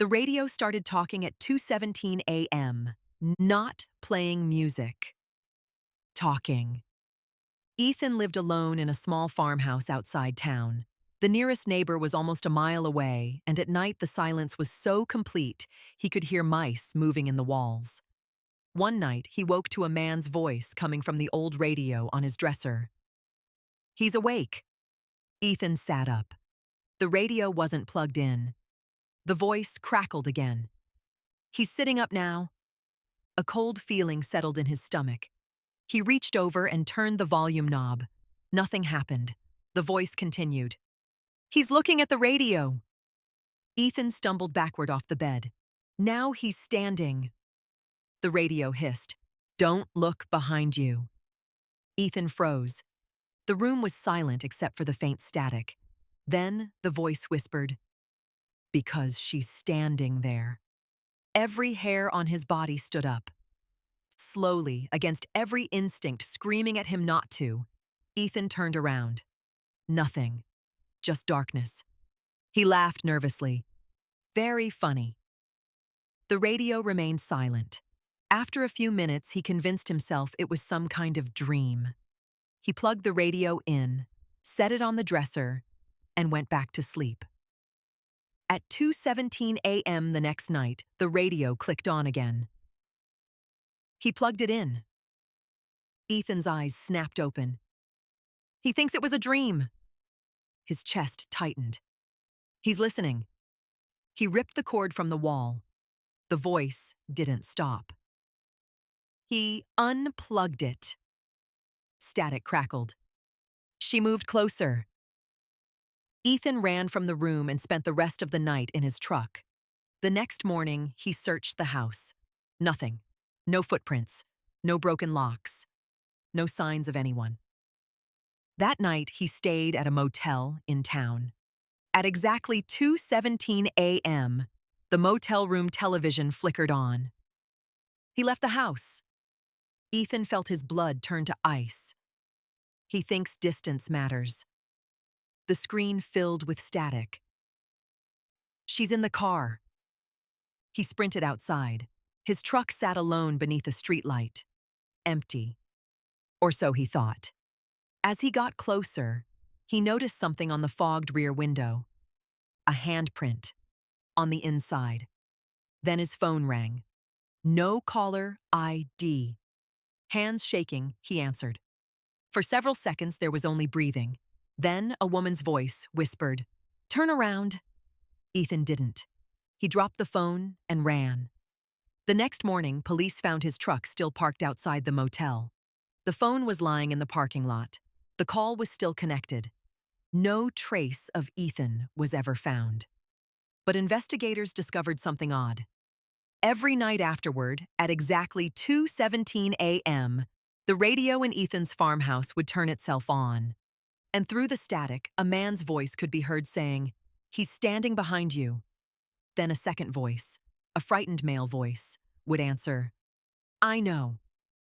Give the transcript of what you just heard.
The radio started talking at 2:17 a.m., not playing music. Talking. Ethan lived alone in a small farmhouse outside town. The nearest neighbor was almost a mile away, and at night the silence was so complete he could hear mice moving in the walls. One night, he woke to a man's voice coming from the old radio on his dresser. "He's awake." Ethan sat up. The radio wasn't plugged in. The voice crackled again. "He's sitting up now." A cold feeling settled in his stomach. He reached over and turned the volume knob. Nothing happened. The voice continued. "He's looking at the radio." Ethan stumbled backward off the bed. Now he's standing. The radio hissed. "Don't look behind you." Ethan froze. The room was silent except for the faint static. Then the voice whispered, "Because she's standing there." Every hair on his body stood up. Slowly, against every instinct screaming at him not to, Ethan turned around. Nothing. Just darkness. He laughed nervously. Very funny. The radio remained silent. After a few minutes, he convinced himself it was some kind of dream. He plugged the radio in, set it on the dresser, and went back to sleep. At 2:17 a.m. the next night, the radio clicked on again. He plugged it in. Ethan's eyes snapped open. He thinks it was a dream. His chest tightened. He's listening. He ripped the cord from the wall. The voice didn't stop. He unplugged it. Static crackled. She moved closer. Ethan ran from the room and spent the rest of the night in his truck. The next morning, he searched the house. Nothing. No footprints. No broken locks. No signs of anyone. That night, he stayed at a motel in town. At exactly 2:17 a.m., the motel room television flickered on. He left the house. Ethan felt his blood turn to ice. He thinks distance matters. The screen filled with static. She's in the car. He sprinted outside. His truck sat alone beneath a streetlight. Empty. Or so he thought. As he got closer, he noticed something on the fogged rear window. A handprint. On the inside. Then his phone rang. No caller ID. Hands shaking, he answered. For several seconds, there was only breathing. Then a woman's voice whispered, "Turn around." Ethan didn't. He dropped the phone and ran. The next morning, police found his truck still parked outside the motel. The phone was lying in the parking lot. The call was still connected. No trace of Ethan was ever found. But investigators discovered something odd. Every night afterward, at exactly 2:17 a.m., the radio in Ethan's farmhouse would turn itself on. And through the static, a man's voice could be heard saying, "He's standing behind you." Then a second voice, a frightened male voice, would answer, "I know.